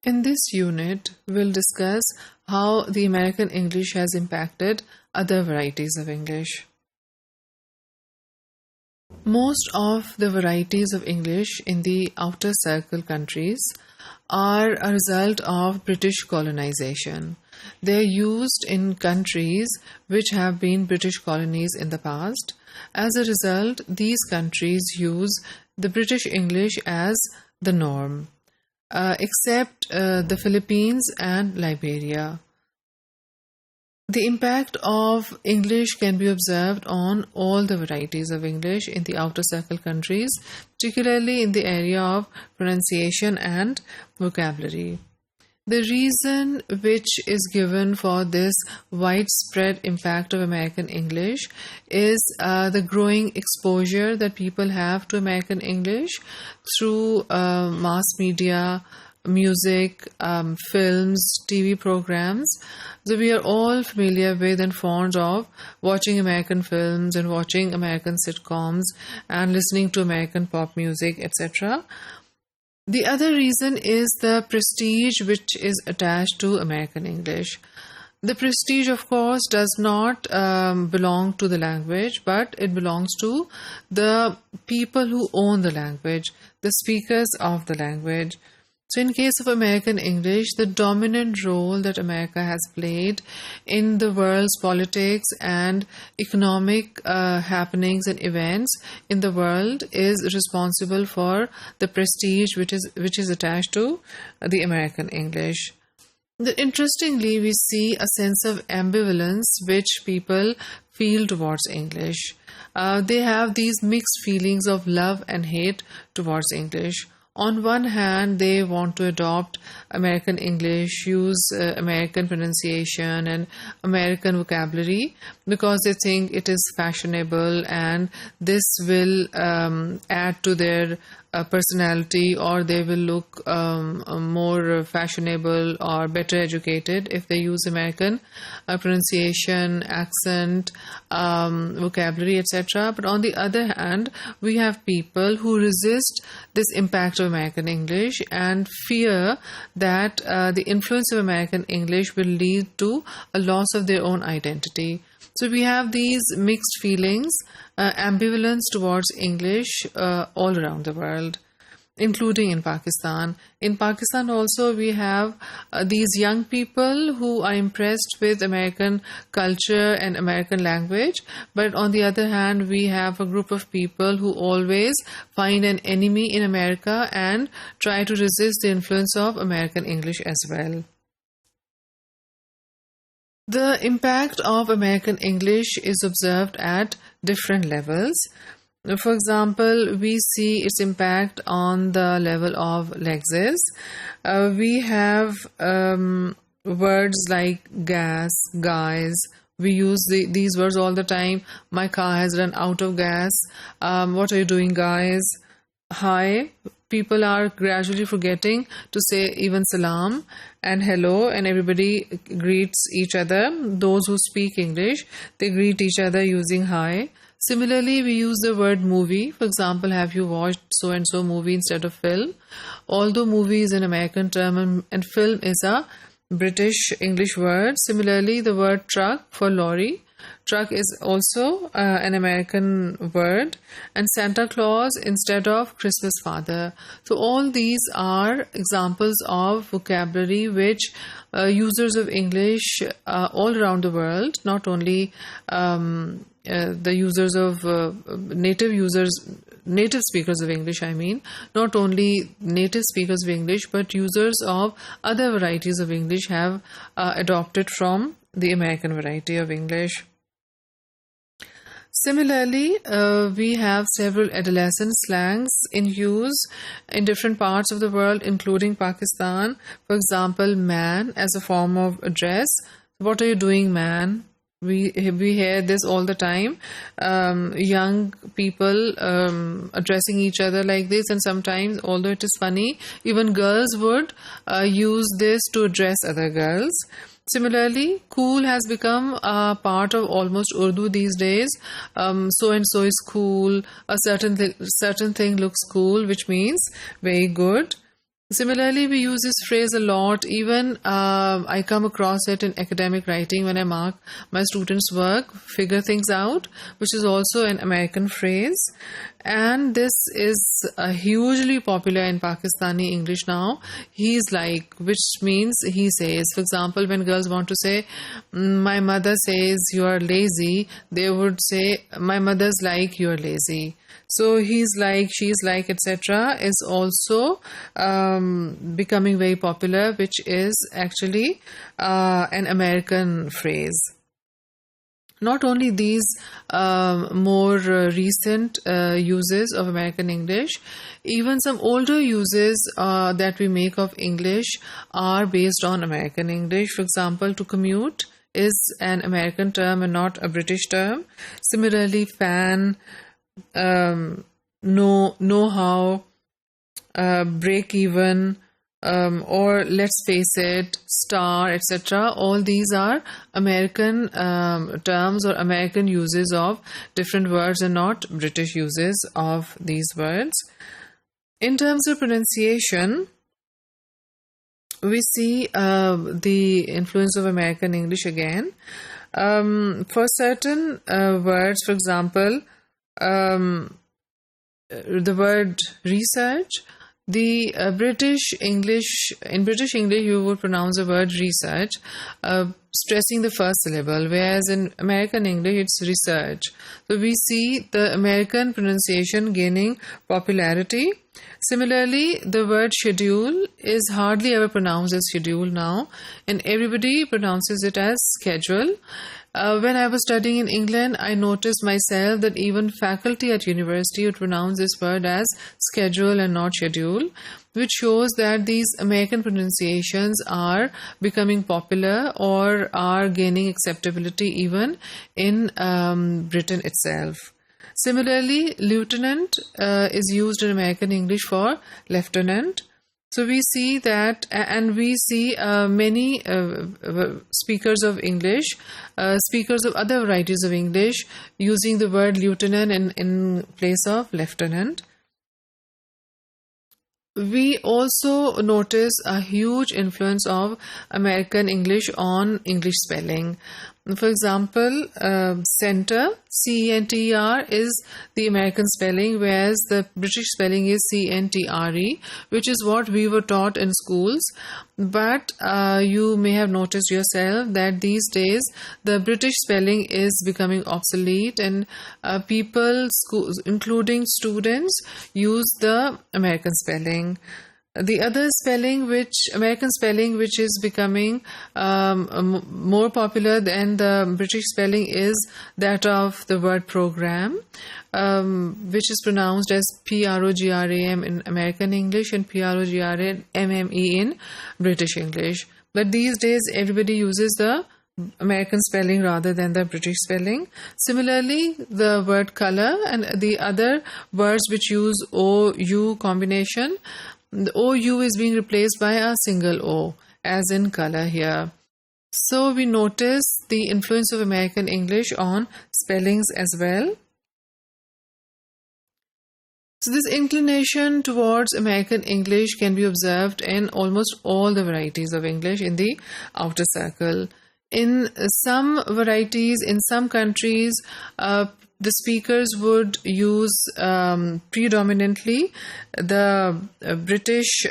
In this unit, we'll discuss how the American English has impacted other varieties of English. Most of the varieties of English in the outer circle countries are a result of British colonization. They're used in countries which have been British colonies in the past. As a result, these countries use the British English as the norm, except the Philippines and Liberia. The impact of English can be observed on all the varieties of English in the outer circle countries, particularly in the area of pronunciation and vocabulary. The reason which is given for this widespread impact of American English is the growing exposure that people have to American English through mass media, music, films, TV programs. So we are all familiar with and fond of watching American films and watching American sitcoms and listening to American pop music, etc. The other reason is the prestige which is attached to American English. The prestige, of course, does not belong to the language, but it belongs to the people who own the language, the speakers of the language. So in case of American English, the dominant role that America has played in the world's politics and economic happenings and events in the world is responsible for the prestige which is attached to the American English. Interestingly, we see a sense of ambivalence which people feel towards English. They have these mixed feelings of love and hate towards English. On one hand, they want to adopt American English, use American pronunciation and American vocabulary because they think it is fashionable and this will add to their personality, or they will look more fashionable or better educated if they use American pronunciation, accent, vocabulary, etc. But on the other hand, we have people who resist this impact of American English and fear that the influence of American English will lead to a loss of their own identity. So we have these mixed feelings, ambivalence towards English all around the world, including in Pakistan. In Pakistan also we have these young people who are impressed with American culture and American language, but on the other hand we have a group of people who always find an enemy in America and try to resist the influence of American English as well. The impact of American English is observed at different levels. For example, we see its impact on the level of lexis. We have words like gas, guys. We use these words all the time. My car has run out of gas. What are you doing, guys? Hi. People are gradually forgetting to say even salam and hello, and everybody greets each other. Those who speak English, they greet each other using hi. Similarly, we use the word movie. For example, have you watched so-and-so movie instead of film? Although movie is an American term and film is a British English word. Similarly, the word truck for lorry. Truck is also an American word, and Santa Claus instead of Christmas father. So all these are examples of vocabulary which users of English all around the world, not only the users of native speakers of English, not only native speakers of English, but users of other varieties of English have adopted from the American variety of English. Similarly, we have several adolescent slangs in use in different parts of the world, including Pakistan. For example, man as a form of address. What are you doing, man? We hear this all the time. Young people addressing each other like this, and sometimes, although it is funny, even girls would use this to address other girls. Similarly, cool has become a part of almost Urdu these days. So and so is cool. A certain thing looks cool, which means very good. Similarly, we use this phrase a lot. Even I come across it in academic writing when I mark my students' work, figure things out, which is also an American phrase. And this is hugely popular in Pakistani English now. He's like, which means he says. For example, when girls want to say, my mother says you are lazy, they would say, my mother's like you are lazy. So he's like, she's like, etc. is also becoming very popular, which is actually an American phrase. Not only these more recent uses of American English, even some older uses that we make of English are based on American English. For example, to commute is an American term and not a British term. Similarly, fan, know how, break even, or let's face it, star, etc. All these are American terms or American uses of different words and not British uses of these words. In terms of pronunciation, we see the influence of American English again. For certain words, for example, the word research, the British English, in British English you would pronounce the word research, stressing the first syllable, whereas in American English it's research. So we see the American pronunciation gaining popularity. Similarly, the word schedule is hardly ever pronounced as schedule now, and everybody pronounces it as schedule. When I was studying in England, I noticed myself that even faculty at university would pronounce this word as schedule and not schedule, which shows that these American pronunciations are becoming popular or are gaining acceptability even in Britain itself. Similarly, lieutenant is used in American English for lieutenant. So we see that, and we see many speakers of English, speakers of other varieties of English, using the word lieutenant in place of lieutenant. We also notice a huge influence of American English on English spelling. For example, center, C-E-N-T-E-R, is the American spelling, whereas the British spelling is C-N-T-R-E, which is what we were taught in schools. But you may have noticed yourself that these days the British spelling is becoming obsolete, and people, schools, including students, use the American spelling. The other spelling, American spelling, which is becoming more popular than the British spelling, is that of the word program, which is pronounced as P-R-O-G-R-A-M in American English and P-R-O-G-R-A-M-M-E in British English. But these days, everybody uses the American spelling rather than the British spelling. Similarly, the word color and the other words which use O-U combination, the OU is being replaced by a single O, as in color here. So we notice the influence of American English on spellings as well. So this inclination towards American English can be observed in almost all the varieties of English in the outer circle. In some varieties, in some countries, the speakers would use predominantly the British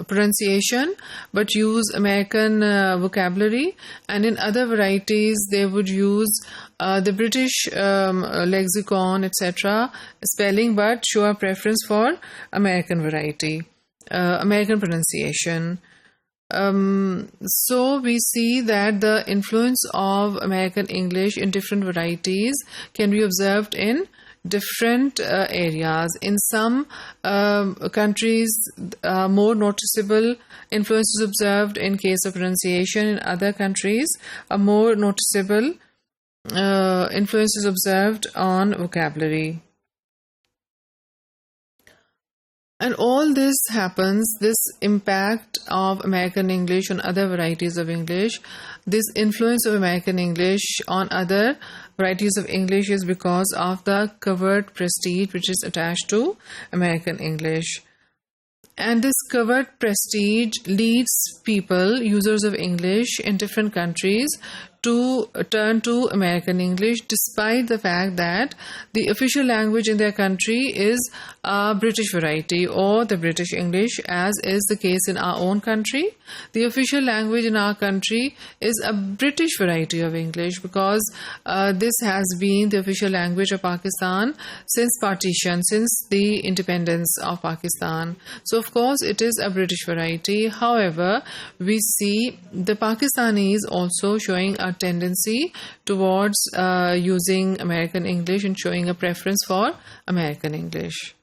pronunciation but use American vocabulary, and in other varieties they would use the British lexicon, etc. spelling, but show a preference for American variety, American pronunciation. So we see that the influence of American English in different varieties can be observed in different areas. In some countries, more noticeable influence is observed in case of pronunciation. In other countries, a more noticeable influence is observed on vocabulary. And all this happens, this impact of American English on other varieties of English, this influence of American English on other varieties of English is because of the covert prestige which is attached to American English. And this covered prestige leads people, users of English in different countries, to turn to American English, despite the fact that the official language in their country is a British variety or the British English, as is the case in our own country. The official language in our country is a British variety of English, because this has been the official language of Pakistan since partition, since the independence of Pakistan. So of course it is a British variety. However, we see the Pakistanis also showing a tendency towards using American English and showing a preference for American English.